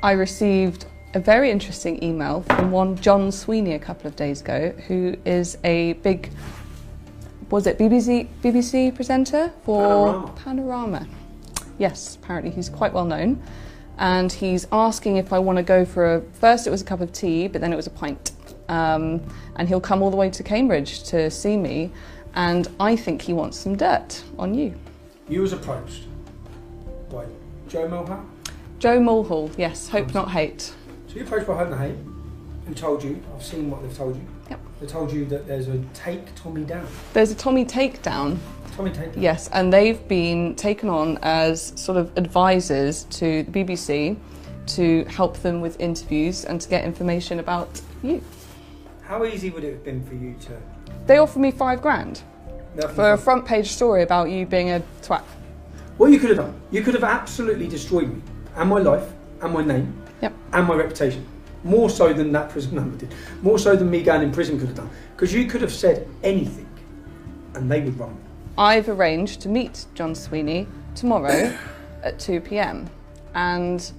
I received a very interesting email from one John Sweeney a couple of days ago, who is a big, was it BBC presenter for Panorama. Yes, apparently he's quite well known. And he's asking if I want to go for first it was a cup of tea, but then it was a pint. And he'll come all the way to Cambridge to see me. And I think he wants some dirt on you. You was approached by Joe Mulhall? Joe Mulhall, yes, Hope Not Hate. So you're approached by Hope Not Hate, who told you, I've seen what they've told you. Yep. They told you that there's a take Tommy down. There's a Tommy takedown. Tommy takedown? Yes, and they've been taken on as sort of advisors to the BBC to help them with interviews and to get information about you. How easy would it have been for you to... They offered me £5,000 for a front page story about you being a twat. What you could have done, you could have absolutely destroyed me and my life and my name and my reputation. More so than that prison number did. More so than me going in prison could have done. Because you could have said anything and they would run. I've arranged to meet John Sweeney tomorrow at 2 p.m. And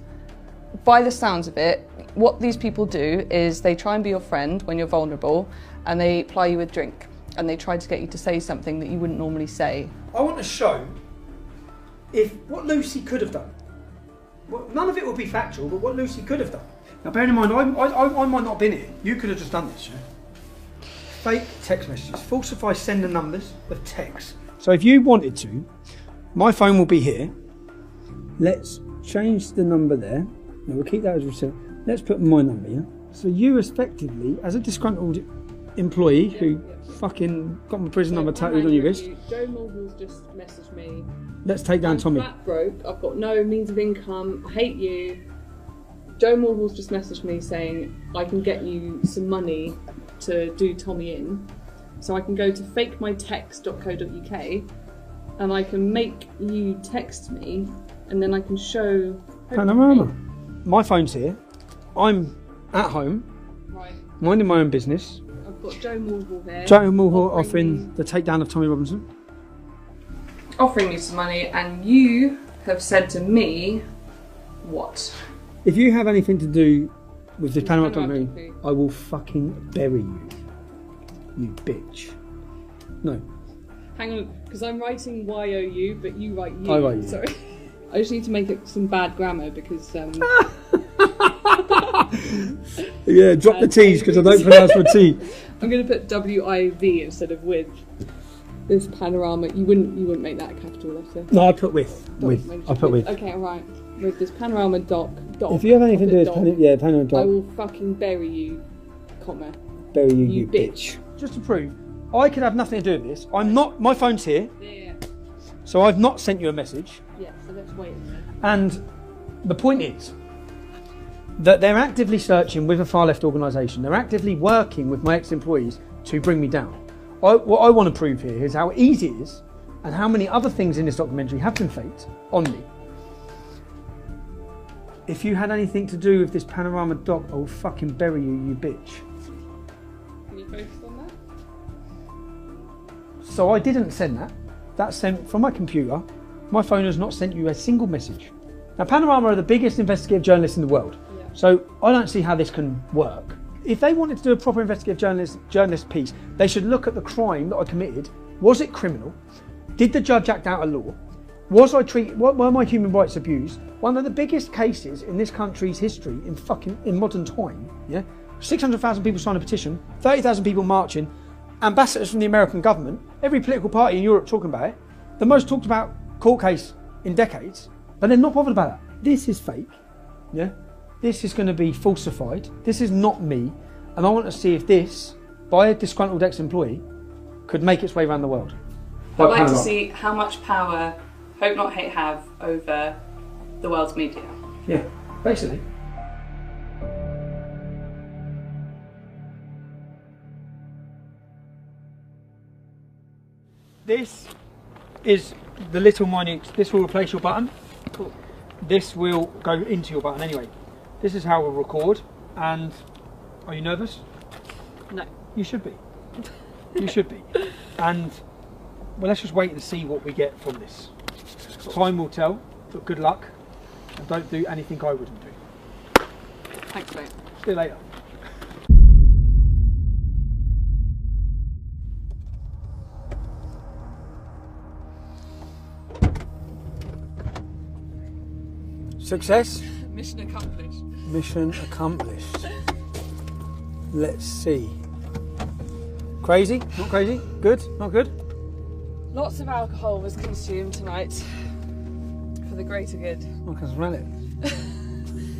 by the sounds of it, what these people do is they try and be your friend when you're vulnerable, and they ply you with drink, and they try to get you to say something that you wouldn't normally say. I want to show what Lucy could have done. Well, none of it will be factual, but what Lucy could have done. Now bearing in mind, I might not have been here. You could have just done this, yeah? Fake text messages. Falsify sender numbers of text. So if you wanted to, my phone will be here. Let's change the number there. Now we'll keep that as a receipt. Let's put my number here. So you effectively, as a disgruntled employee who fucking got my prison number tattooed on your wrist. Joe Mulhall's just messaged me. Let's take down Tommy. I'm flat broke, I've got no means of income, I hate you. Joe Mulhall's just messaged me saying I can get you some money to do Tommy in. So I can go to fakemytext.co.uk and I can make you text me and then I can show Panorama. My phone's here. I'm at home, minding my own business. I've got Joe Mulhall here. Joe Mulhall offering the takedown of Tommy Robinson. Offering me some money, and you have said to me, what? If you have anything to do with this Panorama documentary, I will fucking bury you. You bitch. No. Hang on, because I'm writing Y-O-U, but you write you. I write you. Sorry. I just need to make it some bad grammar because... yeah, drop the T's because I don't pronounce my T. I'm going to put W-I-V instead of with. This Panorama, you wouldn't make that a capital letter. No, I'd put with. I'll put with. Okay, alright. With this Panorama doc. If you have anything to do with Panorama doc. I will fucking bury you, comma. Bury you, you bitch. Just to prove, I could have nothing to do with this. I'm not, my phone's here. Yeah. So I've not sent you a message. Yeah, so let's wait a minute. And the point is that they're actively searching with a far left organisation. They're actively working with my ex-employees to bring me down. What I want to prove here is how easy it is and how many other things in this documentary have been faked on me. If you had anything to do with this Panorama doc, I will fucking bury you, you bitch. Can you focus on that? So I didn't send that. That's sent from my computer. My phone has not sent you a single message. Now, Panorama are the biggest investigative journalists in the world. Yeah. So I don't see how this can work. If they wanted to do a proper investigative journalist piece, they should look at the crime that I committed. Was it criminal? Did the judge act out of law? Were my human rights abused? One of the biggest cases in this country's history in modern time. Yeah, 600,000 people signed a petition, 30,000 people marching, ambassadors from the American government, every political party in Europe talking about it. The most talked about court case in decades, but they're not bothered about that. This is fake. Yeah. This is going to be falsified. This is not me. And I want to see if this, by a disgruntled ex-employee, could make its way around the world. I'd like to see how much power Hope Not Hate have over the world's media. Yeah, basically. This is the little minute, this will replace your button. Cool. This will go into your button anyway. This is how we'll record, and are you nervous? No. You should be. You should be. And, well, let's just wait and see what we get from this. Time will tell, but good luck, and don't do anything I wouldn't do. Thanks, mate. See you later. Success? Mission accomplished. Mission accomplished. Let's see. Crazy? Not crazy? Good? Not good? Lots of alcohol was consumed tonight for the greater good. I can smell it.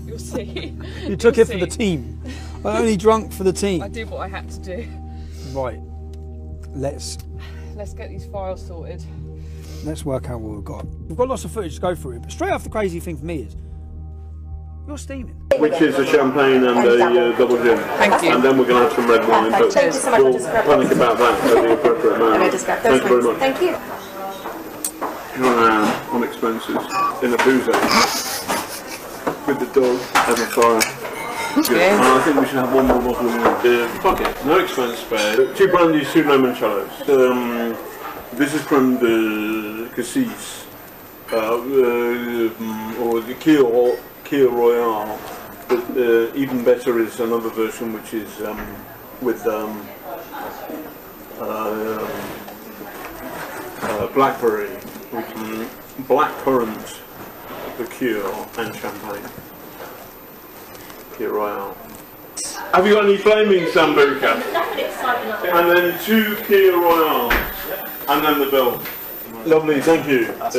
You'll see. You took it for the team. I only drunk for the team. I did what I had to do. Right. Let's get these files sorted. Let's work out what we've got. We've got lots of footage to go through, but straight off the crazy thing for me is you're steaming. Which is a champagne and a double gin. Thank you. And then we're going to have some red wine. But Thank you so much. we'll panic about that at the appropriate moment. Thank you very much. Thank you. Here I am on expenses in a boozer with the dog and the fire. Yeah. I think we should have one more bottle of wine. Fuck it, no expense spared. 2 brandies, 2 limoncellos. This is from the Cassis, or the Kir Royale. But even better is another version which is with blackberry, blackcurrant liqueur and champagne. Kir Royale. Have you got any flaming Sambuca? And then 2 Kir Royales. And then the bill. Lovely, thank you. Thank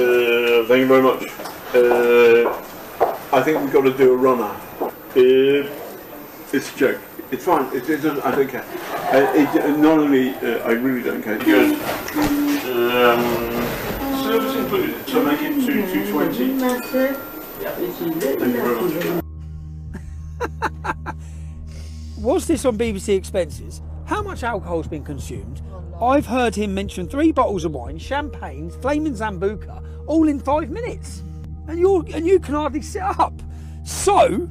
you very much. I think we've got to do a runner. It's a joke. It's fine. I don't care. Not only, I really don't care. Good. Service included. So make it 220. Thank you very much. Was this on BBC Expenses? How much alcohol's been consumed? I've heard him mention 3 bottles of wine, champagne, flaming Sambuca, all in 5 minutes. And you can hardly sit up. So,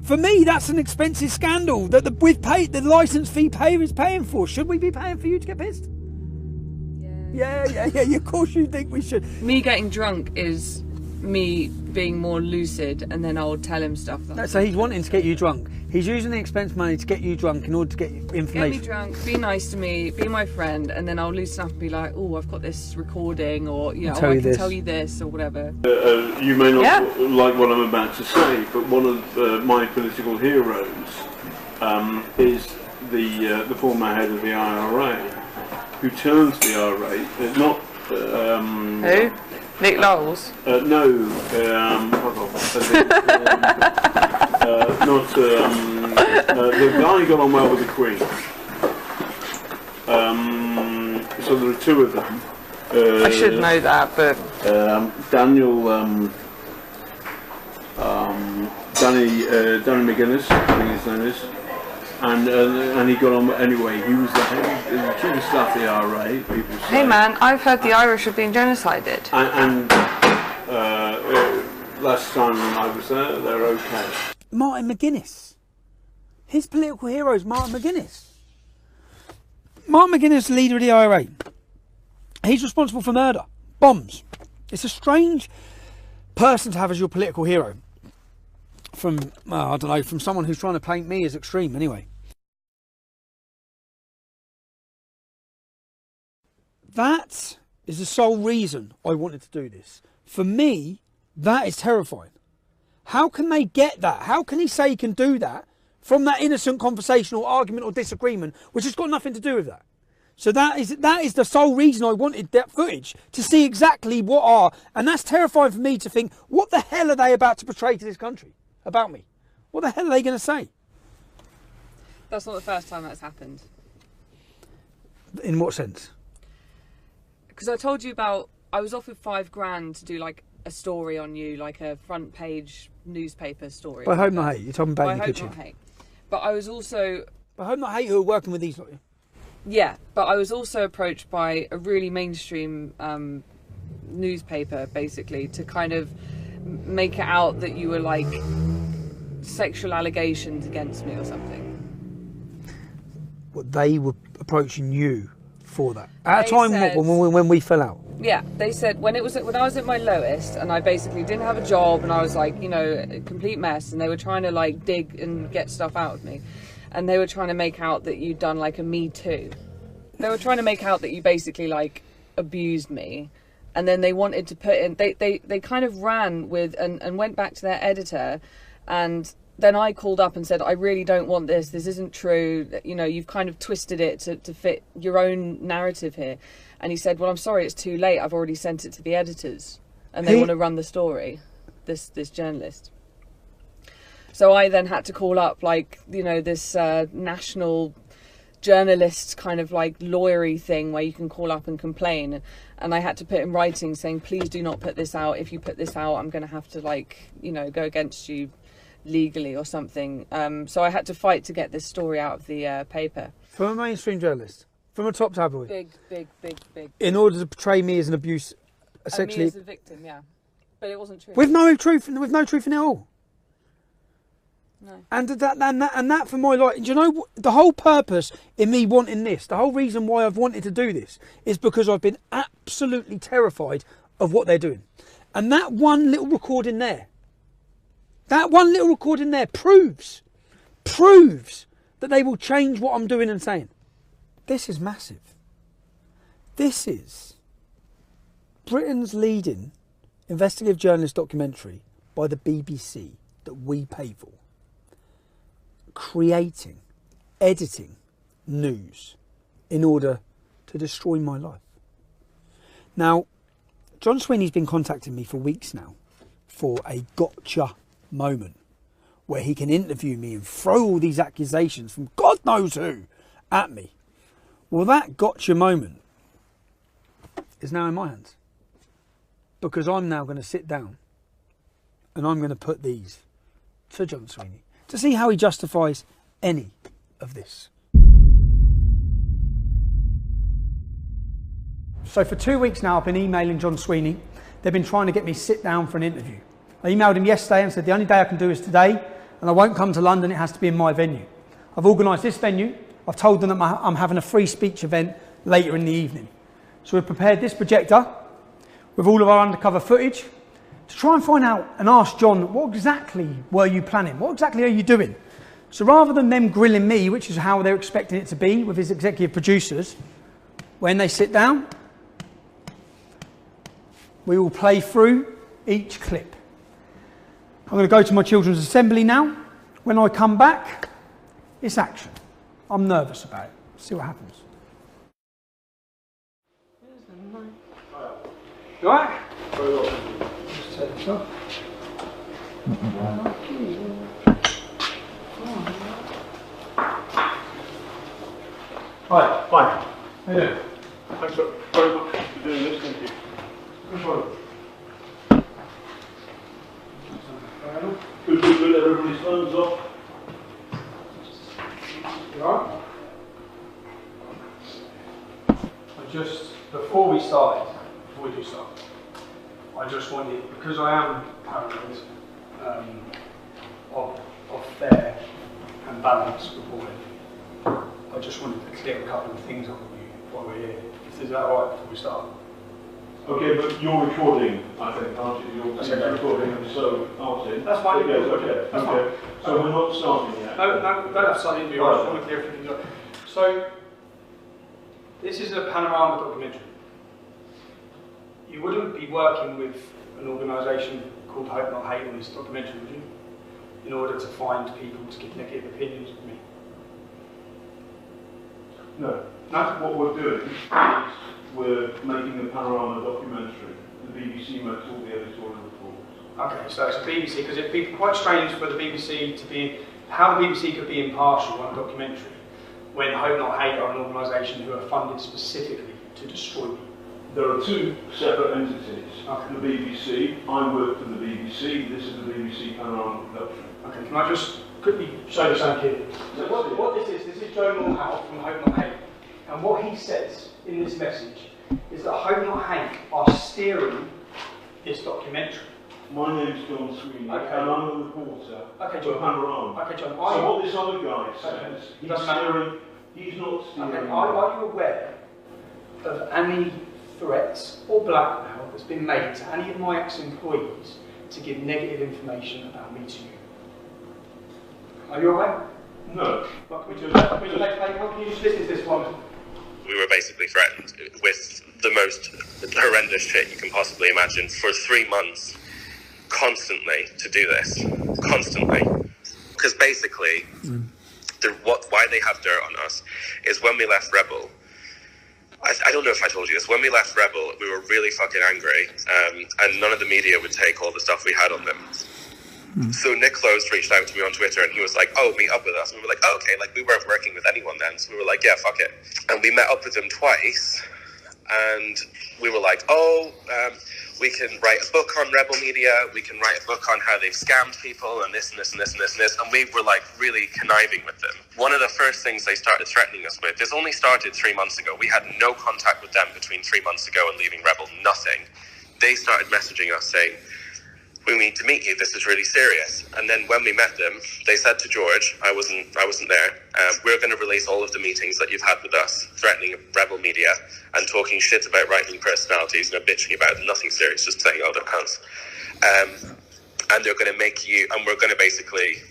for me, that's an expensive scandal that the licence fee payer is paying for. Should we be paying for you to get pissed? Yeah. Of course you think we should. Me getting drunk is me being more lucid, and then I'll tell him stuff. So he's wanting to get you drunk. He's using the expense money to get you drunk in order to get information. Get me drunk, be nice to me, be my friend, and then I'll loosen up and be like, oh, I've got this recording, or I can tell you this, or whatever. You may not like what I'm about to say, but one of my political heroes is the former head of the IRA, who turns the IRA, not... Who? Nick Lowles? No, not the guy got on well with the Queen. So there are 2 of them. I should know that, but Danny McGuinness, I think his name is, and he got on anyway. He was the chief of staff of the IRA. People say. Hey man, I've heard the Irish have been genocided. And last time I was there, they're okay. Martin McGuinness. His political hero is Martin McGuinness. Martin McGuinness, leader of the IRA. He's responsible for murder, bombs. It's a strange person to have as your political hero. From, I don't know, from someone who's trying to paint me as extreme anyway. That is the sole reason I wanted to do this. For me, that is terrifying. How can they get that? How can he say he can do that from that innocent conversation or argument or disagreement, which has got nothing to do with that? So that is the sole reason I wanted that footage, to see exactly what are, and that's terrifying for me to think, what the hell are they about to portray to this country about me? What the hell are they going to say? That's not the first time that's happened. In what sense? Because I told you about, I was offered $5,000 to do like a story on you, like a front page newspaper story. By Hope Not Hate, you're talking about in the kitchen. By Hope Not Hate. But I was also... By Hope Not Hate, who are working with these lot. Yeah, but I was also approached by a really mainstream newspaper, basically, to kind of make it out that you were like sexual allegations against me or something. What, they were approaching you for that? At a time when we fell out? Yeah, they said when I was at my lowest and I basically didn't have a job and I was like, you know, a complete mess, and they were trying to like dig and get stuff out of me, and they were trying to make out that you'd done like a Me Too. They were trying to make out that you basically like abused me, and then they wanted to put in, they kind of ran with and went back to their editor, and then I called up and said, I really don't want this isn't true, you know, you've kind of twisted it to fit your own narrative here. And he said, well, I'm sorry, it's too late, I've already sent it to the editors and they want to run the story, this journalist. So I then had to call up, like, you know, this national journalist kind of like lawyery thing where you can call up and complain, and I had to put in writing saying, please do not put this out. If you put this out, I'm going to have to, like, you know, go against you legally or something. So I had to fight to get this story out of the paper. From a mainstream journalist, from a top tabloid, Big. in order to portray me as an abuse, essentially, me as a victim, yeah, but it wasn't true. with no truth in it all. No. And that for my life, do you know what, the whole purpose in me wanting this, the whole reason why I've wanted to do this, is because I've been absolutely terrified of what they're doing. And that one little recording there, proves that they will change what I'm doing and saying. This is massive. This is Britain's leading investigative journalist documentary by the BBC that we pay for. Creating, editing news in order to destroy my life. Now, John Sweeney's been contacting me for weeks now for a gotcha moment where he can interview me and throw all these accusations from God knows who at me. Well, that gotcha moment is now in my hands, because I'm now going to sit down and I'm going to put these to John Sweeney to see how he justifies any of this. So for 2 weeks now I've been emailing John Sweeney. They've been trying to get me to sit down for an interview. I emailed him yesterday and said the only day I can do is today, and I won't come to London, it has to be in my venue. I've organised this venue. I've told them that I'm having a free speech event later in the evening. So we've prepared this projector with all of our undercover footage to try and find out and ask John, what exactly were you planning? What exactly are you doing? So rather than them grilling me, which is how they're expecting it to be with his executive producers, when they sit down, we will play through each clip. I'm going to go to my children's assembly now. When I come back, it's action. I'm nervous about it. See what happens. You alright? Very well. Just take this off. Hi. Fine. How you doing? Thanks very much for doing this, thank you. No problem. Good, everybody's phones off. You alright? Before we do start, I just wanted, because I am paranoid of fair and balanced reporting, I just wanted to clear a couple of things up with you while we're here. Is that alright before we start? Okay, but you're recording, I think, aren't you? You're okay. recording, so aren't you? That's fine. Yes, okay. That's okay. fine. So we're not starting yet? No, don't have to start the interview. I just want to clear a few things up. So, this is a Panorama documentary. You wouldn't be working with an organisation called Hope Not Hate on this documentary, would you? In order to find people to give negative opinions of me. No. No? What we're doing is we're making a Panorama documentary. The BBC makes all the editorial reports. Okay, so it's a BBC, because it'd be quite strange for the BBC to be, how the BBC could be impartial on a documentary when Hope Not Hate are an organisation who are funded specifically to destroy me. There are two separate entities. Okay. The BBC, I work for the BBC, this is the BBC Panorama production. Okay, can I just quickly show you something here? So what this is Joe Moorhouse from Hope Not Hate, and what he says in this message is that Hope Not Hate are steering this documentary. My name's John Sweeney, okay. and I'm a reporter for Panorama. Okay, John. So what this other guy says, he's not steering. Okay, are you aware of any threats or blackmail that's been made to any of my ex-employees to give negative information about me to you. Are you aware? No. Can you just listen to this one? We were basically threatened with the most horrendous shit you can possibly imagine for 3 months, constantly, to do this. Constantly. Because basically, why they have dirt on us is when we left Rebel, I don't know if I told you this, when we left Rebel, we were really fucking angry, and none of the media would take all the stuff we had on them. So Nick Close reached out to me on Twitter and he was like, oh, meet up with us. And we were like, oh, okay, like we weren't working with anyone then. So we were like, yeah, fuck it. And we met up with them twice and we were like, we can write a book on Rebel Media. We can write a book on how they've scammed people and this and this and this and this and this. And we were like really conniving with them. One of the first things they started threatening us with, this only started 3 months ago. We had no contact with them between 3 months ago and leaving Rebel, nothing. They started messaging us saying, we need to meet you, this is really serious. And then when we met them, they said to George, I wasn't there, we're going to release all of the meetings that you've had with us, threatening Rebel Media and talking shit about right-wing personalities, bitching about them, nothing serious, just saying, oh, they're cunts. And they're going to make you, and we're going to basically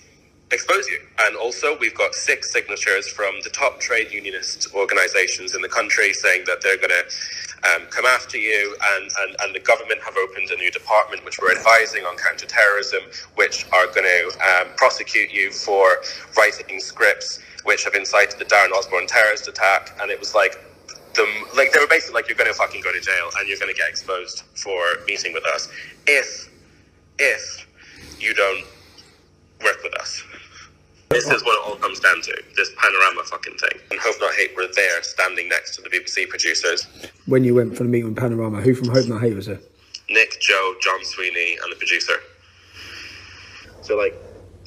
expose you. And also, we've got 6 signatures from the top trade unionist organisations in the country saying that they're going to come after you, and the government have opened a new department which we're advising on counter-terrorism, which are going to prosecute you for writing scripts which have incited the Darren Osborne terrorist attack. And it was like, they were basically like, you're going to fucking go to jail and you're going to get exposed for meeting with us if you don't work with us. This is what it all comes down to, this Panorama fucking thing. And Hope Not Hate were there standing next to the BBC producers. When you went for the meeting with Panorama, who from Hope Not Hate was there? Nick, Joe, John Sweeney and the producer. So like,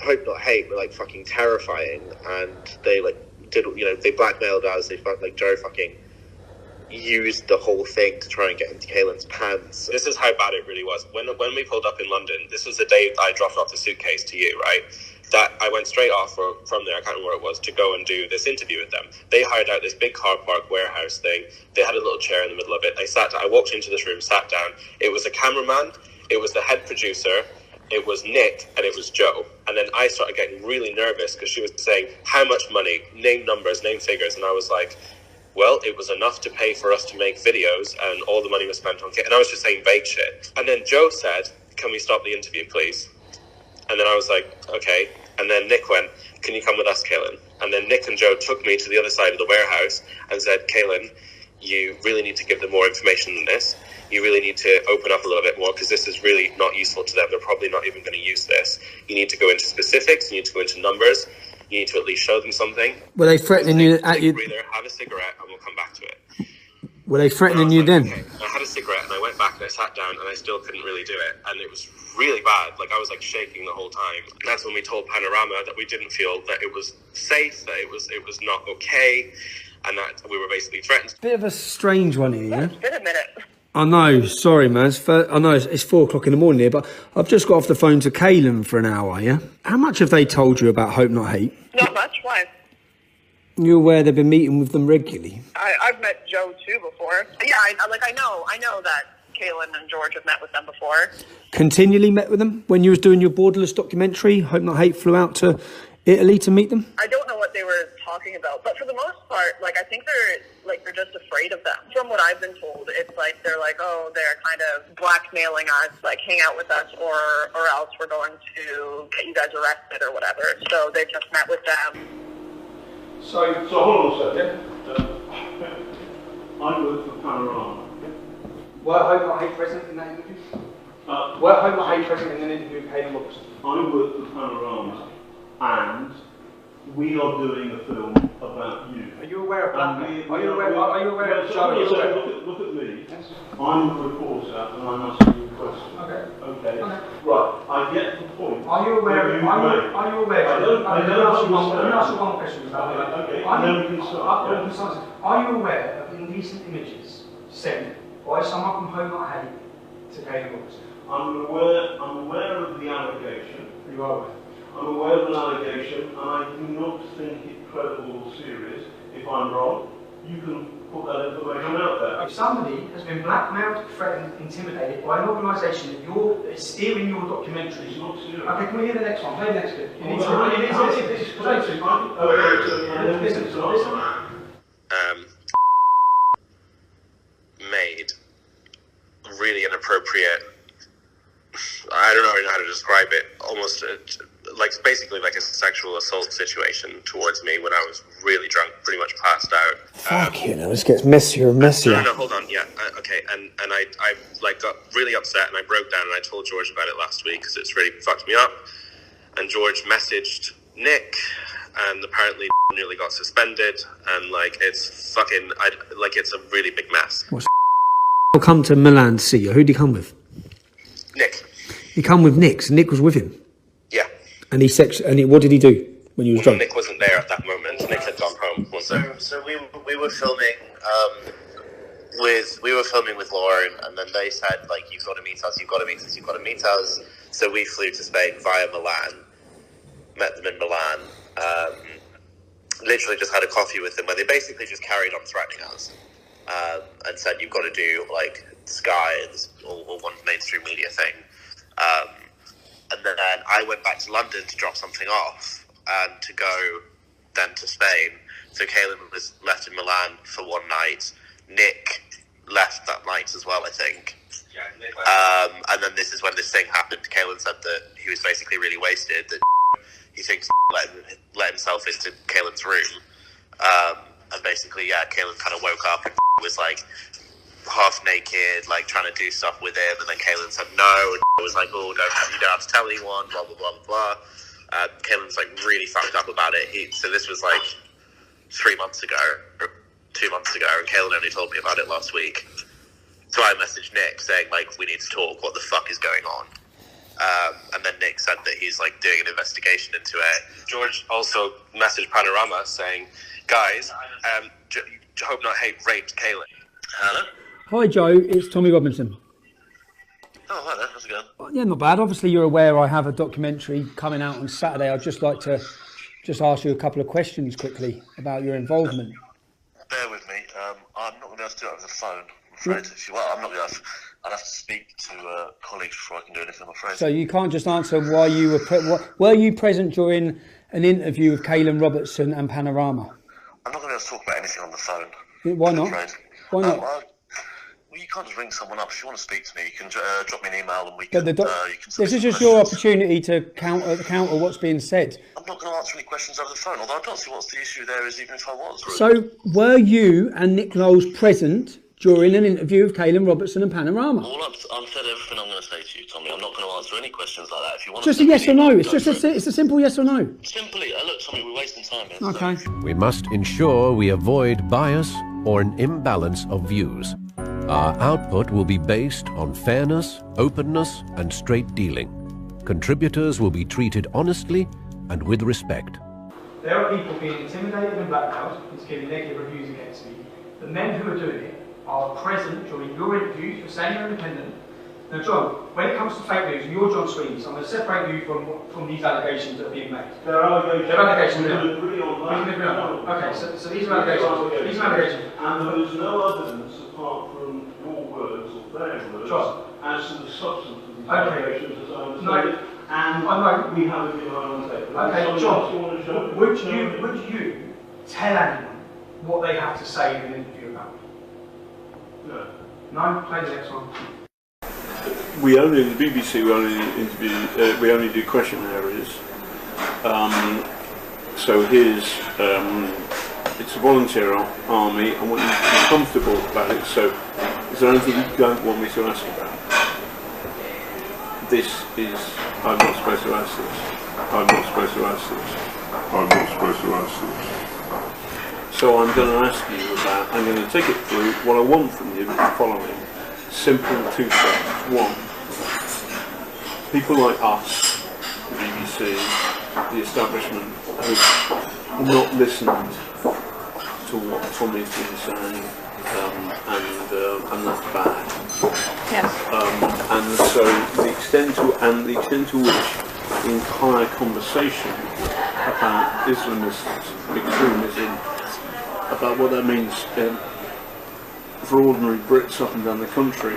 Hope Not Hate were like fucking terrifying, and they like did, they blackmailed us, they like Joe fucking used the whole thing to try and get into Caelan's pants. This is how bad it really was. When we pulled up in London, this was the day I dropped off the suitcase to you, right? That I went straight off from there, I can't remember where it was, to go and do this interview with them. They hired out this big car park warehouse thing. They had a little chair in the middle of it. I walked into this room, sat down. It was a cameraman, it was the head producer, it was Nick, and it was Joe. And then I started getting really nervous because she was saying, how much money, name numbers, name figures. And I was like, well, it was enough to pay for us to make videos, and all the money was spent on kit. And I was just saying vague shit. And then Joe said, can we stop the interview, please? And then I was like, okay. And then Nick went, can you come with us, Caelan? And then Nick and Joe took me to the other side of the warehouse and said, Caelan, you really need to give them more information than this. You really need to open up a little bit more because this is really not useful to them. They're probably not even going to use this. You need to go into specifics. You need to go into numbers. You need to at least show them something. Were they threatening you at you? Breather, have a cigarette and we'll come back to it. Were they threatening you then? Okay. I had a cigarette and I went back and I sat down and I still couldn't really do it. And it was really bad. Like I was like shaking the whole time. And that's when we told Panorama that we didn't feel that it was safe, that it was not okay, and that we were basically threatened. Bit of a strange one here, yeah? It's been a minute. I know, sorry man, I know it's 4 o'clock in the morning here, but I've just got off the phone to Caelan for an hour, yeah? How much have they told you about Hope Not Hate? Not much, why? You're aware they've been meeting with them regularly? I've met Joe too before. Yeah, I know that Caelan and George have met with them before. Continually met with them? When you was doing your Borderless documentary, Hope Not Hate flew out to Italy to meet them? I don't know what they were talking about, but for the most part, I think they're just afraid of them. From what I've been told, it's like they're like, oh, they're kind of blackmailing us, like hang out with us, or else we're going to get you guys arrested or whatever. So they just met with them. So hold on a second. I work for Panorama. Were Hope Not Hate present in that interview? Were Hope Not Hate present in an interview with Caelan Robertson? I work for Panorama, and we are doing a film about you. Are you aware of blackmail? Are you aware of Look at me. Yes. I'm a reporter and I'm asking you a question. Okay. Right. I get the point. Are you aware? Let me ask you one question. Okay. Then we can start. Are you aware of indecent images sent by someone from Hope Not Hate to Caelan Robertson? I'm aware of the allegation. You are aware. I'm aware of an allegation, and I do not think it credible or serious. If I'm wrong, you can put that information out there. If somebody has been blackmailed, threatened, intimidated by an organisation that is steering your documentary. Okay, can we hear the next one? Play the next bit. Made really inappropriate. I don't know how to describe it. Almost basically like a sexual assault situation towards me when I was really drunk, pretty much passed out. Fucking hell, this gets messier and messier. No, hold on. Yeah, okay. And I got really upset and I broke down and I told George about it last week because it's really fucked me up. And George messaged Nick, and apparently nearly got suspended. And it's fucking it's a really big mess. I'll come to Milan to see you. Who'd he come with? Nick. He come with Nick, so Nick was with him. Yeah. And what did he do when he was drunk? Nick wasn't there at that moment. Nick had gone home. So we were filming with Lauren, and then they said you've got to meet us. So we flew to Spain via Milan. Met them in Milan. Literally just had a coffee with them where they basically just carried on threatening us. And said you've got to do Sky or one mainstream media thing, and then I went back to London to drop something off and to go then to Spain. So Kaylin was left in Milan for one night. Nick left that night as well, I think. Yeah, and then this is when this thing happened. Kaylin said that he was basically really wasted. That he thinks let himself into Kaylin's room. And basically, Kaylin kind of woke up and was half naked, trying to do stuff with him. And then Kaylin said no, and was like, "Oh, you don't have to tell anyone." Blah blah blah blah. Kaylin's really fucked up about it. So this was 3 months ago, or 2 months ago, and Kaylin only told me about it last week. So I messaged Nick saying we need to talk. What the fuck is going on? And then Nick said that he's doing an investigation into it. George also messaged Panorama saying, "Guys, hope not hate raped Kaylin." Hello? Hi Joe, it's Tommy Robinson. Oh, hi there, how's it going? Yeah, not bad. Obviously you're aware I have a documentary coming out on Saturday. I'd just like to ask you a couple of questions quickly about your involvement. Bear with me, I'm not going to be able to do it over the phone, I'm afraid. I'm not going to I'd have to speak to colleagues before I can do anything, I'm afraid. So you can't just answer why you were you present during an interview with Kaylin Robertson and Panorama? I'm not going to be able to talk about anything on the phone. Why not? Why not? Well, you can't just ring someone up. If you want to speak to me, you can drop me an email and we can... This is just your opportunity to counter what's being said. I'm not going to answer any questions over the phone, although I don't see what's the issue there is, even if I was. Really. So, were you and Nick Knowles present during an interview with Kaylin Robertson and Panorama? I've said everything I'm going to say to you, Tommy. I'm not going to answer any questions like that. If you want just a yes or no. It's a simple yes or no. Simply, look, Tommy, we're wasting time here. Okay. We must ensure we avoid bias or an imbalance of views. Our output will be based on fairness, openness, and straight dealing. Contributors will be treated honestly and with respect. There are people being intimidated and blackmailed. It's giving negative reviews against me. The men who are doing it are present during your interviews. You're saying you're independent. Now, John, when it comes to fake news, and you're John Sweeney, so I'm going to separate you from these allegations that are being made. There are allegations. There are allegations. We can agree on that. Okay, so these are allegations. These are allegations. And there is no evidence apart from your words or their words John, as to the substance of these allegations as I understand it. And we have it behind the table. Okay, John, would you tell anyone what they have to say in an interview about me? No. No? Play the next one. We only, in the BBC, we only do question areas. So here's, it's a volunteer army. I want you to be comfortable about it. So is there anything you don't want me to ask about? This is, I'm not supposed to ask this. I'm not supposed to ask this. I'm not supposed to ask this. So I'm going to ask you about, I'm going to take it through. What I want from you is the following. Simple two steps. One, people like us, the BBC, the establishment, have not listened to what Tommy's been saying, and that's bad. Yes. And so the extent to which the entire conversation about Islamist extremism, about what that means for ordinary Brits up and down the country,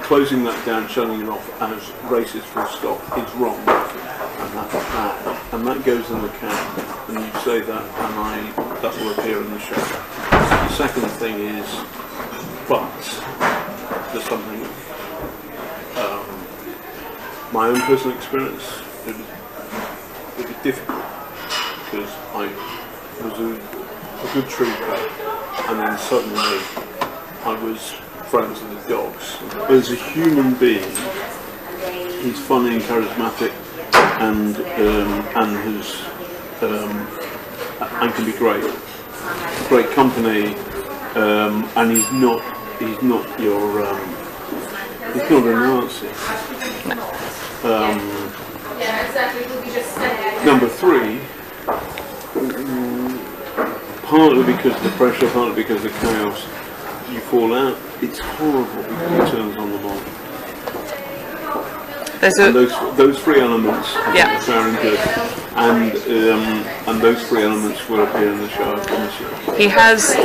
closing that down, shutting it off as racist full stop is wrong, and that's bad, and that goes in the can, and you say that, and that will appear in the show. The second thing is, but there's something, my own personal experience, it was difficult, because I was a good trooper, and then suddenly I was friends with the dogs. But as a human being, he's funny and charismatic, and can be great company, and he's not your he's not a Nazi. Number three, partly because of the pressure, partly because of the chaos, you fall out. It's horrible because he turns on the mod. And those three elements are fair and good, and those three elements will appear in the show, I promise you. He has...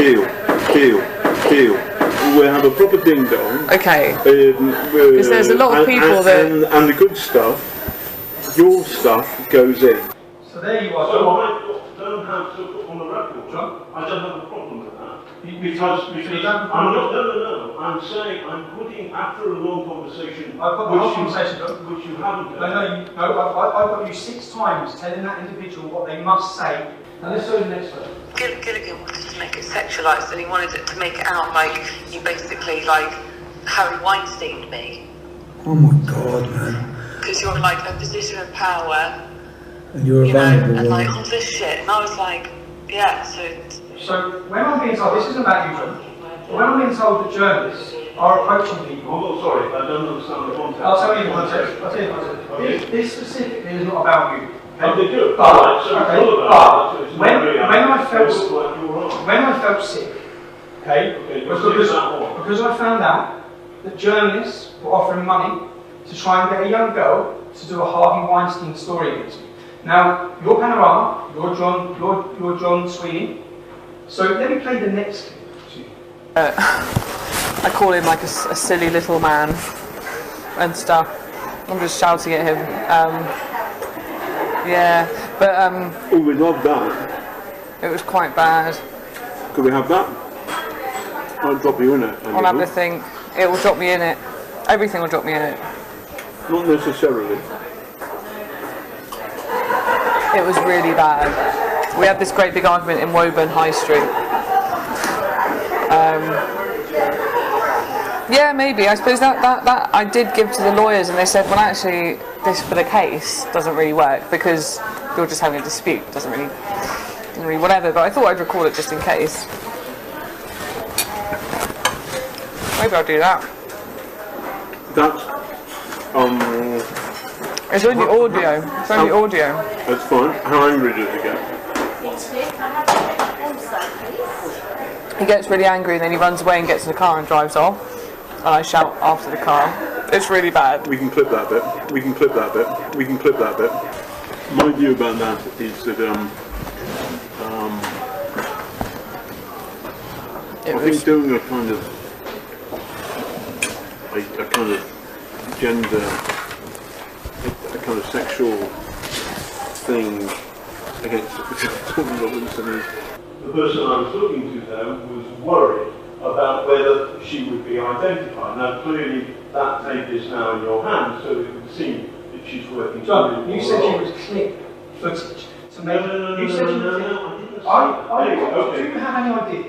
Deal. We'll have a proper ding dong. Okay. Because there's a lot of people that... And the good stuff, your stuff, goes in. So there you are. So I don't have to put on the record, John. I don't have a problem with that. Because I'm not, no. I'm saying I'm putting, after a long conversation, I've got the whole conversation, which you haven't done. I've got you 6 times telling that individual what they must say. Now let's go to the next one. Gilligan wanted to make it sexualised, and he wanted it to make it out like you basically like Harry Weinsteined me. Oh my God, man. Because you're like a position of power. And you're a vulnerable and like woman. all this shit. And I was like, yeah, So when I'm being told, this isn't about you, John, but when I'm being told that journalists are approaching people... Oh, sorry, I don't understand the context. I'll tell you the context. Okay. This specifically is not about you. Oh, they do. When I felt sick, because I found out that journalists were offering money to try and get a young girl to do a Harvey Weinstein story against me. Now, your Panorama, you're John Sweeney. So let me play the next clip to you. I call him like a silly little man and stuff. I'm just shouting at him. Yeah, but oh, we love that. It was quite bad. Could we have that? I'll drop you in it. I'll have the thing. It will drop me in it. Everything will drop me in it. Not necessarily. It was really bad. We had this great big argument in Woburn High Street. Yeah, maybe. I suppose that I did give to the lawyers, and they said, well, actually, this for the case doesn't really work because you're just having a dispute. Doesn't really whatever. But I thought I'd record it just in case. Maybe I'll do that. That's It's only audio. It's only audio. That's fine. How angry does it get? He gets really angry and then he runs away and gets in the car and drives off. And I shout after the car. It's really bad. We can clip that bit. My view about that is that I think doing a kind of gender, a kind of sexual thing against Tom Robinson is... The person I was looking to there was worried about whether she would be identified. Now clearly that tape is now in your hands, so it would seem that she's working... John, you said she was clip footage to make... No, I didn't say Do you have any idea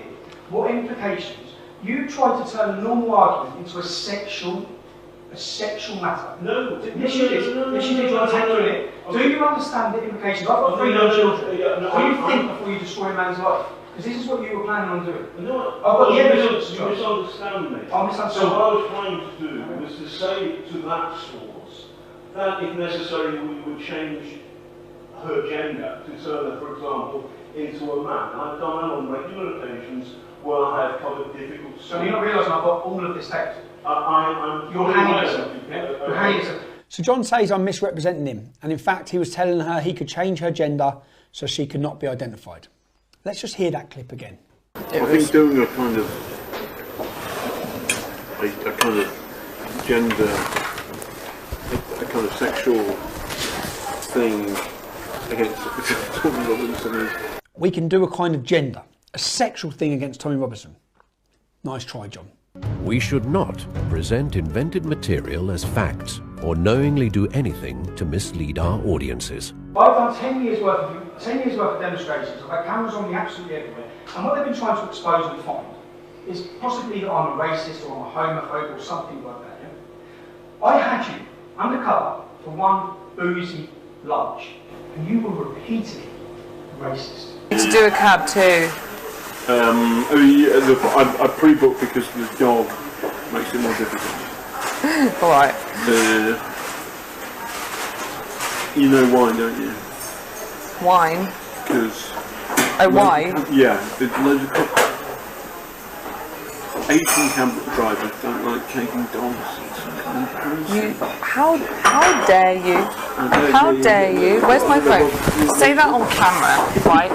what implications? You tried to turn a normal argument into a sexual matter. No. Yes, you did. Yes, you did. You want to take you in it. Do you understand the implications? I've got 3 young children. Do you think before you destroy a man's life? Because this is what you were planning on doing. No, I've got the evidence. You misunderstand me. I misunderstand. So what I was trying to do was to say to that source that if necessary we would change her gender to turn her, for example, into a man. I've done that on regular occasions where I have covered difficult... So you're not realising I've got all of this text? You're hanging yourself. You're hanging yourself. So John says I'm misrepresenting him, and in fact he was telling her he could change her gender so she could not be identified. Let's just hear that clip again. I think doing a kind of gender, a kind of sexual thing against Tommy Robinson is. We can do a kind of gender, a sexual thing against Tommy Robinson. Nice try, John. We should not present invented material as facts or knowingly do anything to mislead our audiences. I've done 10 years worth of demonstrations. I've had cameras on me absolutely everywhere. And what they've been trying to expose and find is possibly that I'm a racist or I'm a homophobe or something like that. Yeah? I had you undercover for one boozy lunch, and you were repeatedly racist. To do a cab too. I pre-booked because the dog makes it more difficult. All right. You know why, don't you? Wine. Because. Oh, why? Yeah, there's loads of Asian cab drivers don't like taking dogs. How dare you? How dare you? Where's my phone? Say that on camera, right?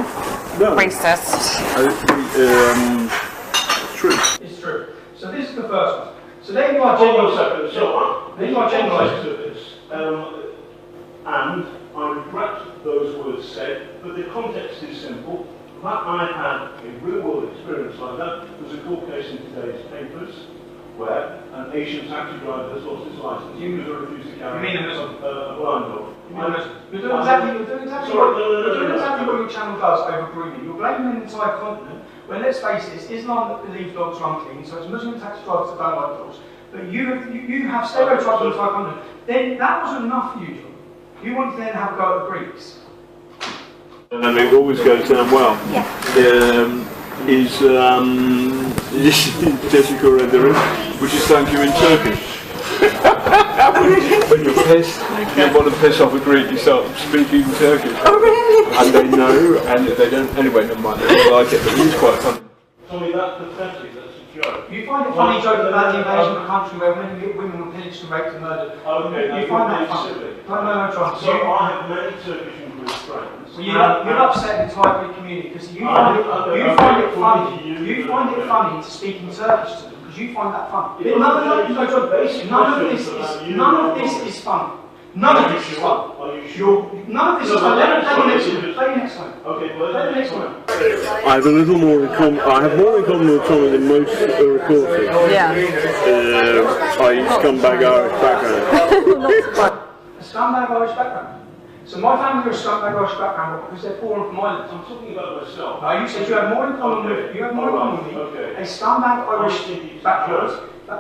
No. Racist. It's true. It's true. So this is the first one. So then you are generalising. Then you are generalising to this. And I regret those words said, but the context is simple. That I had a real world experience like that. There's a court case in today's papers where an Asian taxi driver has lost his license because he refused to carry a blind dog. You're doing exactly what your channel does over grooming. You're blaming an entire continent when, let's face it, it's Islam that believes dogs are unclean, so it's Muslim taxi drivers that don't like dogs. But you have stereotyped the entire continent. Then that wasn't enough for you, John. You wanted to then have a go at the Greeks. And it always goes down well. Yeah. Is Jessica Rederin, which is thank you in Turkish. When you're pissed, you want to piss off a Greek, you start speaking Turkish. Oh, really? And they know, and they don't, anyway, never mind, they don't like it, but it's quite funny. Tommy, that's pathetic, that's a joke. You find it funny joking about the invasion of a country where women were pillaged and raped and murdered. Okay, you find that funny? No, John. So I have many Turkish and Greek friends. Well, you're upset the entire Greek community because you find it funny to speak in Turkish to them because you find that funny. But none of this is fun. None of this is fun. None of this is fun. Let me play the next one. Okay, play the next one. I have a little more in common. I have more in common with Tommy than most reporters. Yeah. I scumbag Irish background. A scumbag Irish background. So my family are a scumbag Irish background because they're poor and from Ireland. I'm talking about myself. No, you said you have more in common with me. A scumbag Irish background.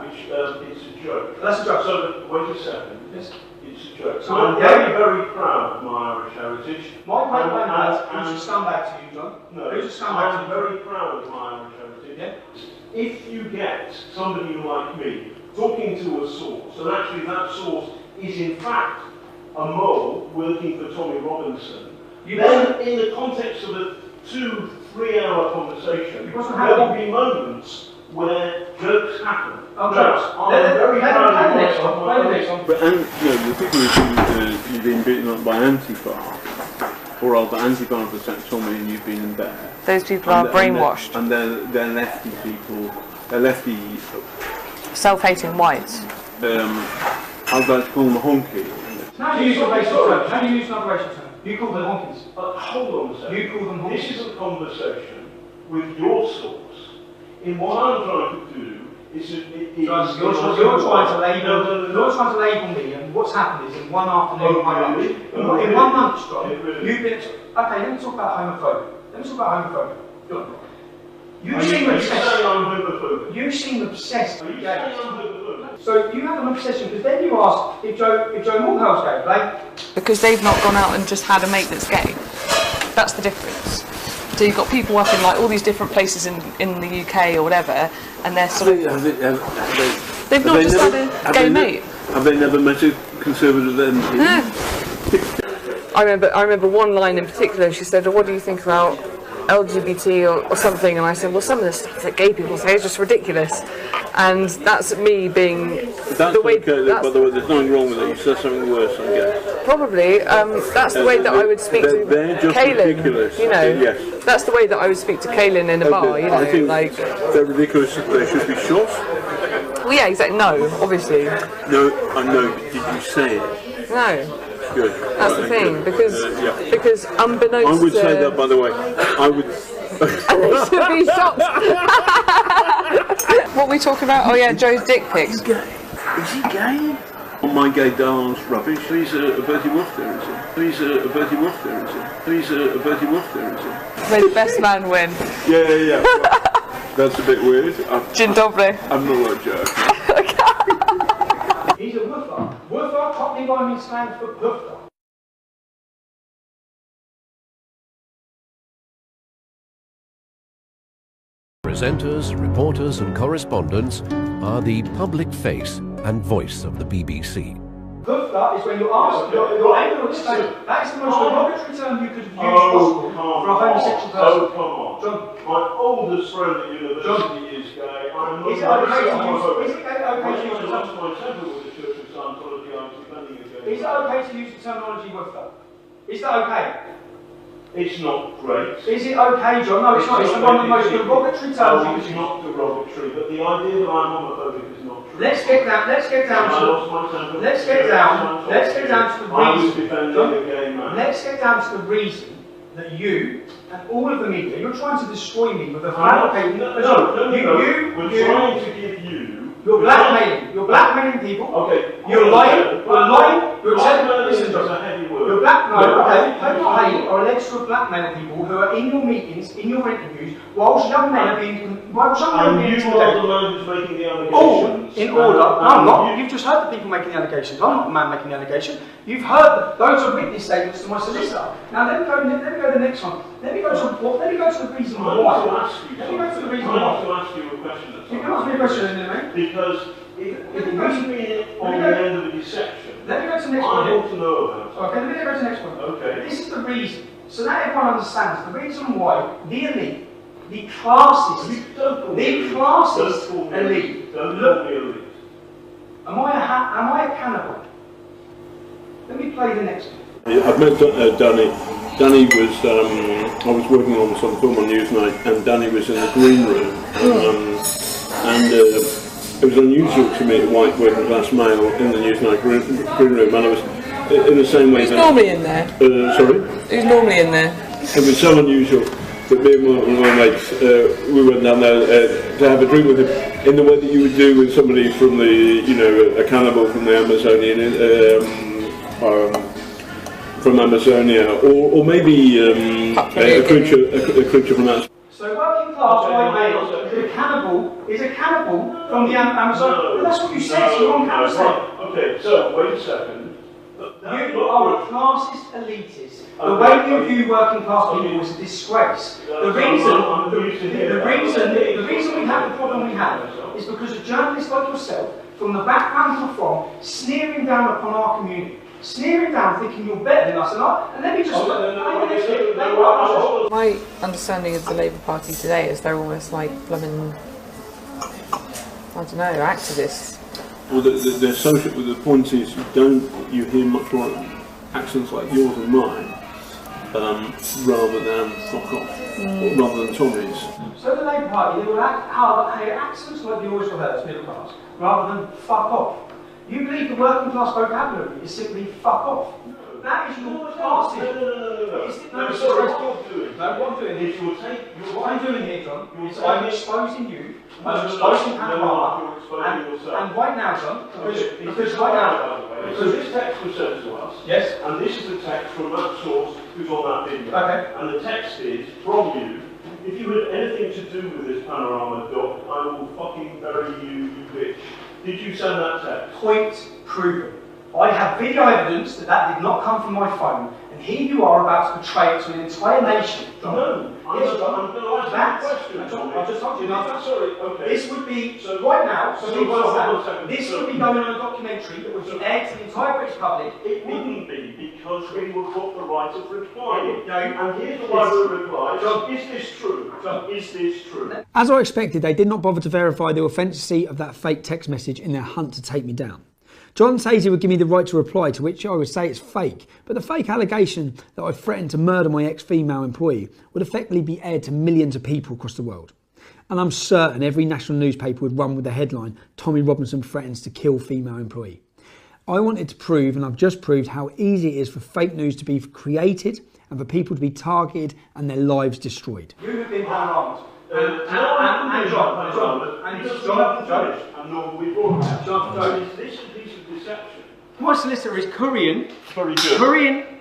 Which it's a joke. That's a joke. So wait a second. Yes. It's a joke. So I'm very, very proud of my Irish heritage. My great grandmother, who's a scumbag to you, John? No, who's a scumbag to you? I'm very proud of my Irish heritage. Yeah. If you get somebody like me talking to a source, and actually that source is in fact a mole working for Tommy Robinson, then in the context of a 2-3 hour conversation, there will be moments where jokes happen. Oh, jokes. I'm very proud of my But the people who've been beaten up by Antifa, or rather Antifa have attacked Tommy and you've been in there. Those people are brainwashed. And they're lefty people. They're lefty. Self-hating whites. I'd like to call them a honky. How do you use another racial term? You call them honkies. Hold on a second. You call them honkies. This is a conversation with your source. In what I'm trying to do is you're trying to label me, and what's happened is in one afternoon, in one lunch, John, you've been. Okay, let me talk about homophobia. You seem obsessed with gays. So you have an obsession because then you ask if Joe Moorhouse gay, right? Because they've not gone out and just had a mate that's gay. That's the difference. So you've got people up in like all these different places in the UK or whatever, and they're sort of they've not just had a gay mate. Have they never met a conservative MP? No. I remember one line in particular. She said, "What do you think about LGBT or something?" And I said, "Well, some of the stuff that gay people say is just ridiculous." And that's me being the way. Okay, by the way, there's nothing wrong with it. You said something worse, I guess. probably. That's the way that I would speak to they're just Kaylin. ridiculous. You know, Yes. that's the way that I would speak to Kaylin in a bar. You know, I think like. they're ridiculous. They should be shot. Well, yeah, exactly. No, obviously. No, I know. But did you say it? No. Good. That's the thing, because unbeknownst I would to... say that, by the way. I would. And they should be shot. What are we talking about? Oh yeah, Joe's dick pics. Is he gay? Oh, my gay darling's rubbish. He's a Bertie Wolf there, is he? He's a Bertie Wolf there, is he? He's a Bertie Wolf there, is he? May the best man win. Yeah. That's a bit weird. Dzień dobry. I'm not like Joe. He's a woofer. Woofer, Cockney rhyming slang for woofter. Presenters, reporters and correspondents are the public face and voice of the BBC. Woofter is when you ask your anger or disdain. That is the most derogatory term you could have used possible for a homosexual person. Oh, come on. John, my oldest friend at university is gay. I'm not is it okay to use the Is it okay to use the terminology woofter? Is that okay? It's not great. Is it okay, John? No, it's not. It's one of the most derogatory terms you could use. It's not derogatory, but the idea that I'm homophobic is not true. Let's get down to the reason. Let's get down to the reason that you and all of the media, you're trying to destroy me with a fabricated... We're trying to give you... You're blackmailing people. Okay. You're lying. Listen, John. You're alleged to blackmail people who are in your meetings, in your interviews, whilst young men are being And you are the man who's making the allegations. All in order. No, I'm not. You've just heard the people making the allegations. I'm not the man making the allegation. You've heard those are witness statements to my solicitor. Now let me go to the next one. Let me go to the reason why. I have to ask you a question. You can ask me a question, mate. Because it must be on the end of a deception. Let me go to the next I one. want to know about it. Okay, let me go to the next one. Okay. This is the reason. So now everyone understands the reason why the elite, the classes elite. Don't call me elite. Am I a cannibal? Let me play the next one. I've met Danny. Danny was, I was working on some film on Newsnight, and Danny was in the green room. It was unusual to meet a white working class male in the Newsnight green room, and I was in the same way. Who's normally in there? Sorry? Who's normally in there? It was so unusual that me and my mates, we went down there to have a drink with him in the way that you would do with somebody from the, a cannibal from the Amazonian, from Amazonia, or maybe a creature from outside. So working class white male is a cannibal from the Amazon. No, that's what you said, so you're on camera. Okay, so wait a second. You are a classist elitist. The way you view working class people is a disgrace. The reason we have the problem we have is because a journalist like yourself, from the background you're from, sneering down upon our community. Sneering down, thinking you're better than us, and let me just... My understanding of the Labour Party today is they're almost like blooming, I don't know, activists. Well, they're social. The point is, you hear much more accents like yours and mine, rather than fuck off, rather than Tommy's. So the Labour Party, they will have accents like yours or hers, middle class, rather than fuck off. You believe the working class vocabulary is simply fuck off. That is your class. What I'm doing here, John, is I'm exposing you, I'm exposing Panorama, and right now, John, because right now... So this text was sent to us, yes, and this is the text from that source who's on that video. Okay. And the text is, from you, if you had anything to do with this Panorama doc, I will fucking bury you, you bitch. Did you send that text? Point proven. I have video evidence that did not come from my phone, and here you are about to betray it to an entire nation. No, I'm going to ask you a question. I just told you nothing. Sorry, okay. This would be, so right now, so people understand, this would be going on a documentary that would be aired to the entire British public. It wouldn't be, because we would put the right of reply. No, and here's the right of reply. John, is this true? John, is this true? As I expected, they did not bother to verify the authenticity of that fake text message in their hunt to take me down. John says he would give me the right to reply, to which I would say it's fake. But the fake allegation that I threatened to murder my ex-female employee would effectively be aired to millions of people across the world. And I'm certain every national newspaper would run with the headline, Tommy Robinson threatens to kill female employee. I wanted to prove, and I've just proved, how easy it is for fake news to be created and for people to be targeted and their lives destroyed. You have been harmed. And John, this is a piece of deception. My solicitor is currying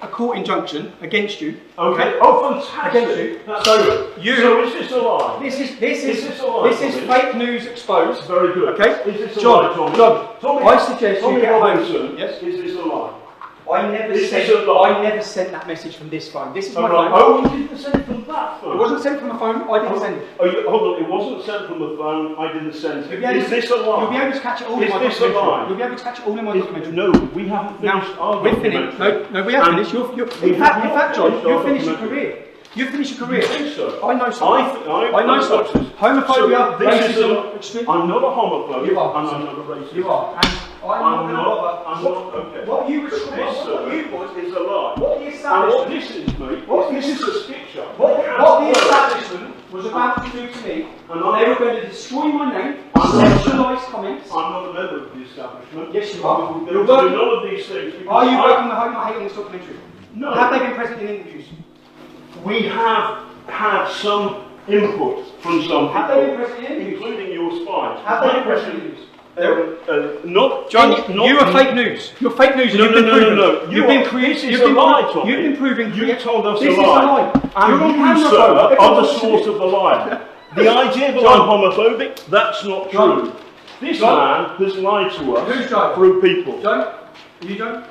a court injunction against you. Okay. Oh, fantastic. Against you. So is this a lie? This is fake news exposed. Very good. Okay. Is this a lie, Tommy? John, I suggest you get home. Yes. Is this a lie? I never sent that message from this phone. This is my phone. Oh, you didn't send it from that phone? It wasn't sent from the phone. I didn't send it. Hold on. It wasn't sent from the phone. I didn't send it. Is this a lie? You'll be able to catch it all in my documentary. Is this a lie? You'll be able to catch it all in my documentary. No, we haven't finished our documentary. No, we have finished. In fact, John, you've finished your career. You've finished your career. You think so? I know something. I know something. Homophobia, racism. I'm not a homophobe. You are. And I'm not a racist. You are. I'm not. Okay. What you was is a lie. What the establishment. This is, mate. This is a picture. What the establishment was about to do to me, and they were going to destroy my name, sexualise comments. I'm not a member of the establishment. Yes, you are. You're working none of these things. Are you working the Home I Hate in this documentary? No. Have they been present in interviews? We have had some input from some people. Have they been present in interviews? Including your spies. Have they been present in interviews? You are fake news. You're fake news. No. You've been creating. You've been lie, Tommy. You've been proving. You told us this a lie. Is a lie. And you, sir, are the source of the lie. The idea that I'm homophobic, that's not true. This man has lied to us through people. John? Are you John?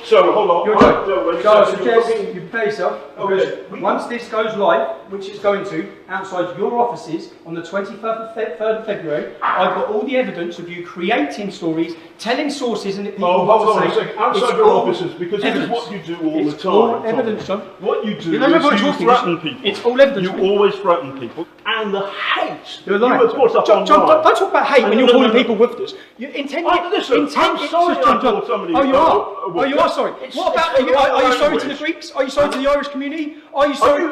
So, hold on. I suggest you prepare yourself, because once this goes live, which it's going to, outside your offices on the 23rd of February, I've got all the evidence of you creating stories, telling sources and people what to say. Hold on a second. Outside your offices, because this is what you do all the time. It's all evidence, John. What you do is you threaten people. It's all evidence. You always threaten people. And the hate you put up online. John, don't talk about hate when you're calling people woofers. You intend I'm sorry I called somebody. Oh, you are? Oh, you are sorry. What about, are you sorry to the Greeks? Are you sorry to the Irish community? Are you sorry?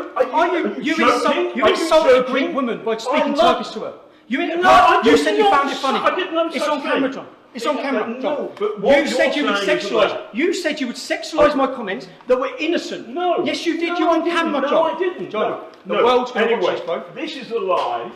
You insulted a Greek woman by speaking Turkish to her. You said you found it funny. I didn't know. It's on camera, John. It's on camera, John. No, but what you said you would sexualise. You said you would sexualise my comments that were innocent. No. Yes, you did. You're on camera, John. No, I didn't. John, the world's going to watch this, bro. This is a lie.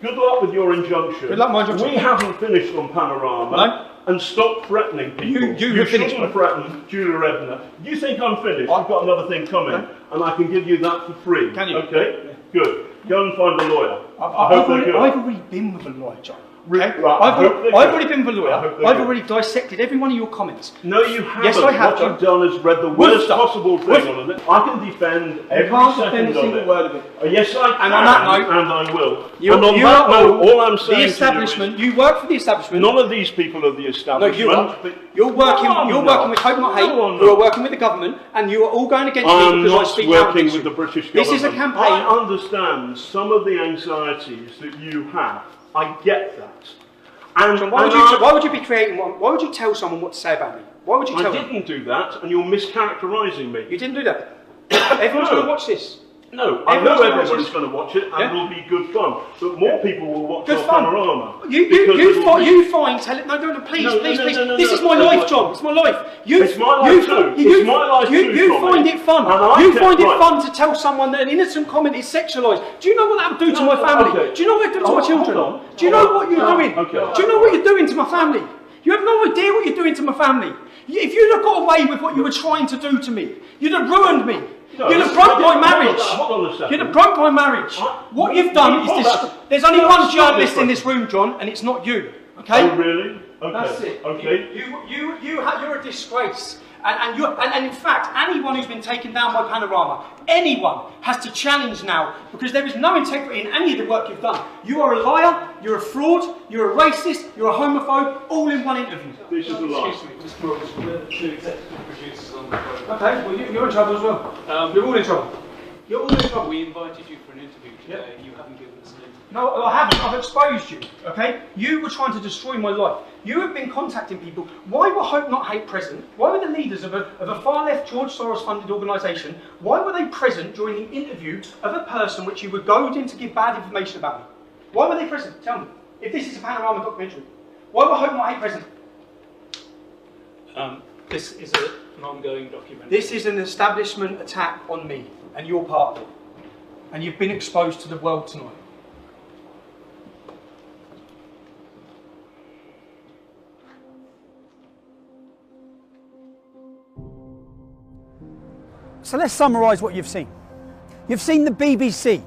Good luck with your injunction. Good luck, my injunction. We haven't finished on Panorama. No. And stop threatening people. You shouldn't threaten Julia Ebner. You think I'm finished? I've got another thing coming, and I can give you that for free. Can you? Okay. Yeah. Good. Go and find a lawyer. I've already been with a lawyer, John. Okay? Right, I've already been with a lawyer. I've already dissected every one of your comments. No, you haven't. Yes, I have. What you've done is read the worst possible thing on it. I can defend every second of it. Word of it. Yes, I can. And on that note, and I will. And on that note, all I'm saying the establishment. You work for the establishment. None of these people are the establishment. No, you're working with Hope Not Hate. You are working with the government, and you are all going against me because I speak out. I'm not working with the British government. This is a campaign. I understand some of the anxieties that you have. I get that. And why would you be creating one? Why would you tell someone what to say about me? Why would you tell them? I didn't do that, and you're mischaracterising me. You didn't do that. Everyone's going to watch this. No, I know everybody's going to watch it, and it'll be good fun. But more people will watch our Panorama. You find telling. No, please. This is my life, John. It's my life. It's my life too. It's my life too. You find it fun. You find it fun to tell someone that an innocent comment is sexualised. Do you know what that would do to my family? Do you know what it would do to my children? Do you know what you're doing? Do you know what you're doing to my family? You have no idea what you're doing to my family. If you'd have got away with what you were trying to do to me, you'd have ruined me. You'd have broke my marriage. You'd have broke my marrich. What you've done is this. There's only one journalist in this room, John, and it's not you. Okay? Oh, really? Okay. That's it. Okay. You're a disgrace. And in fact, anyone who's been taken down by Panorama, anyone has to challenge now, because there is no integrity in any of the work you've done. You are a liar, you're a fraud, you're a racist, you're a homophobe, all in one interview. This is a lie. Excuse me, Mr. Roberts, we're the two executive producers on the program. Okay, well you're in trouble as well. You're all in trouble. You're all in trouble. We invited you for an interview today. Yep. You haven't given us an interview. No, I haven't. I've exposed you, okay? You were trying to destroy my life. You have been contacting people. Why were Hope Not Hate present? Why were the leaders of a far-left George Soros-funded organisation, why were they present during the interview of a person which you were goaded in to give bad information about me? Why were they present? Tell me. If this is a Panorama documentary, why were Hope Not Hate present? This is an ongoing documentary. This is an establishment attack on me, and you're part of it. And you've been exposed to the world tonight. So let's summarise what you've seen. You've seen the BBC,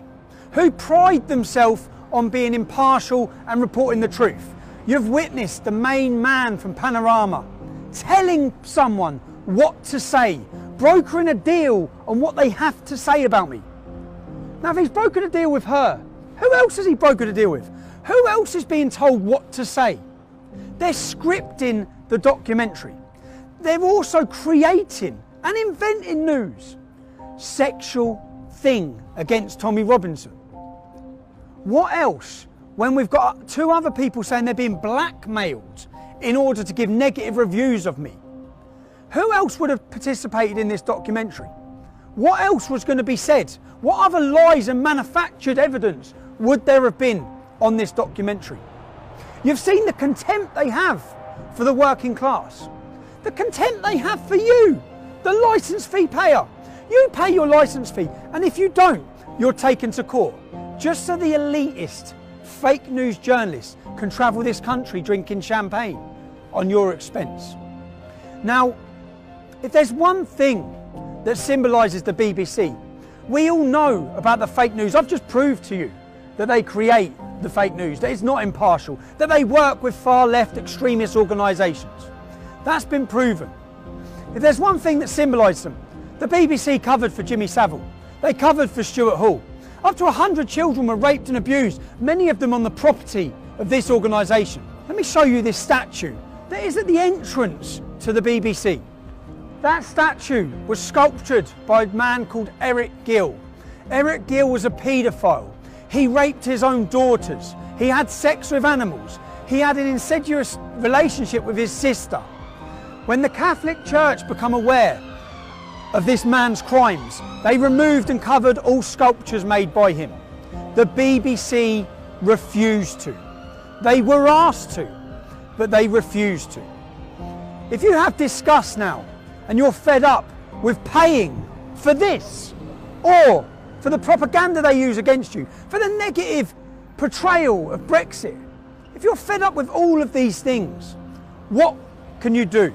who pride themselves on being impartial and reporting the truth. You've witnessed the main man from Panorama telling someone what to say, brokering a deal on what they have to say about me. Now, if he's broken a deal with her, who else has he broken a deal with? Who else is being told what to say? They're scripting the documentary. They're also creating and inventing news. Sexual thing against Tommy Robinson. What else? When we've got two other people saying they're being blackmailed in order to give negative reviews of me. Who else would have participated in this documentary? What else was going to be said? What other lies and manufactured evidence would there have been on this documentary? You've seen the contempt they have for the working class. The contempt they have for you, the licence fee payer. You pay your licence fee, and if you don't, you're taken to court. Just so the elitist, fake news journalists can travel this country drinking champagne on your expense. Now, if there's one thing that symbolises the BBC, we all know about the fake news. I've just proved to you that they create the fake news, that it's not impartial, that they work with far-left extremist organisations. That's been proven. If there's one thing that symbolises them, the BBC covered for Jimmy Savile. They covered for Stuart Hall. Up to 100 children were raped and abused, many of them on the property of this organisation. Let me show you this statue that is at the entrance to the BBC. That statue was sculptured by a man called Eric Gill. Eric Gill was a paedophile. He raped his own daughters. He had sex with animals. He had an incestuous relationship with his sister. When the Catholic Church became aware of this man's crimes, they removed and covered all sculptures made by him. The BBC refused to. They were asked to, but they refused to. If you have disgust now, and you're fed up with paying for this, or for the propaganda they use against you, for the negative portrayal of Brexit, if you're fed up with all of these things, what can you do?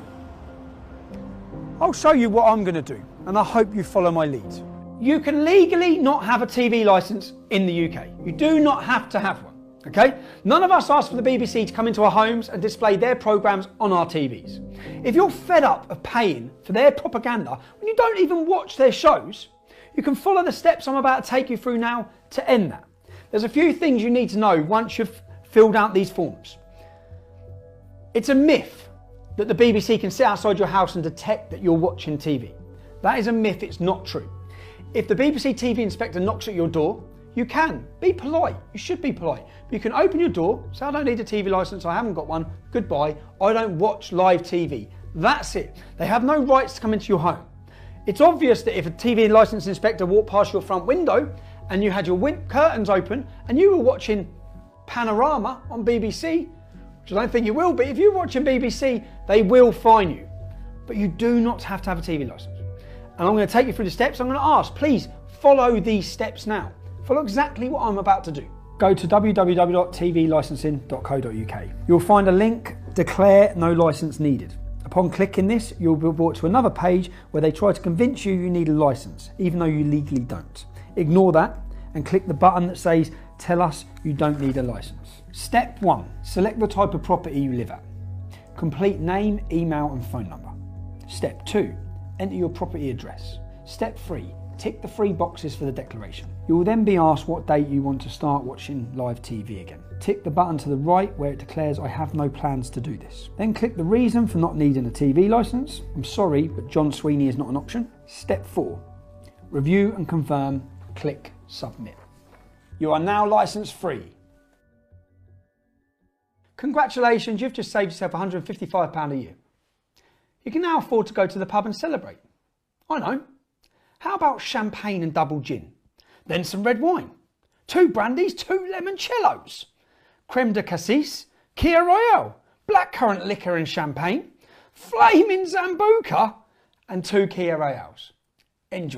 I'll show you what I'm going to do, and I hope you follow my lead. You can legally not have a TV licence in the UK. You do not have to have one, okay? None of us asked for the BBC to come into our homes and display their programmes on our TVs. If you're fed up of paying for their propaganda when you don't even watch their shows, you can follow the steps I'm about to take you through now to end that. There's a few things you need to know once you've filled out these forms. It's a myth that the BBC can sit outside your house and detect that you're watching TV. That is a myth, it's not true. If the BBC TV inspector knocks at your door, you can. Be polite, you should be polite. But you can open your door, say I don't need a TV licence, I haven't got one, goodbye, I don't watch live TV. That's it. They have no rights to come into your home. It's obvious that if a TV licence inspector walked past your front window and you had your curtains open and you were watching Panorama on BBC, which I don't think you will be, if you're watching BBC, they will fine you. But you do not have to have a TV licence. And I'm going to take you through the steps. I'm going to ask, please follow these steps now. Follow exactly what I'm about to do. Go to www.tvlicensing.co.uk. You'll find a link, declare no licence needed. Upon clicking this, you'll be brought to another page where they try to convince you you need a licence, even though you legally don't. Ignore that and click the button that says, tell us you don't need a licence. Step 1, select the type of property you live at. Complete name, email and phone number. Step 2, enter your property address. Step 3, tick the 3 boxes for the declaration. You will then be asked what date you want to start watching live TV again. Tick the button to the right where it declares I have no plans to do this. Then click the reason for not needing a TV licence. I'm sorry, but John Sweeney is not an option. Step 4, review and confirm click submit. You are now license free. Congratulations, you've just saved yourself £155 a year. You can now afford to go to the pub and celebrate. I know. How about champagne and double gin? Then some red wine, 2 brandies, 2 limoncellos, creme de cassis, Kia Royale, blackcurrant liquor and champagne, flaming Zambuca, and 2 Kia Royales. Enjoy.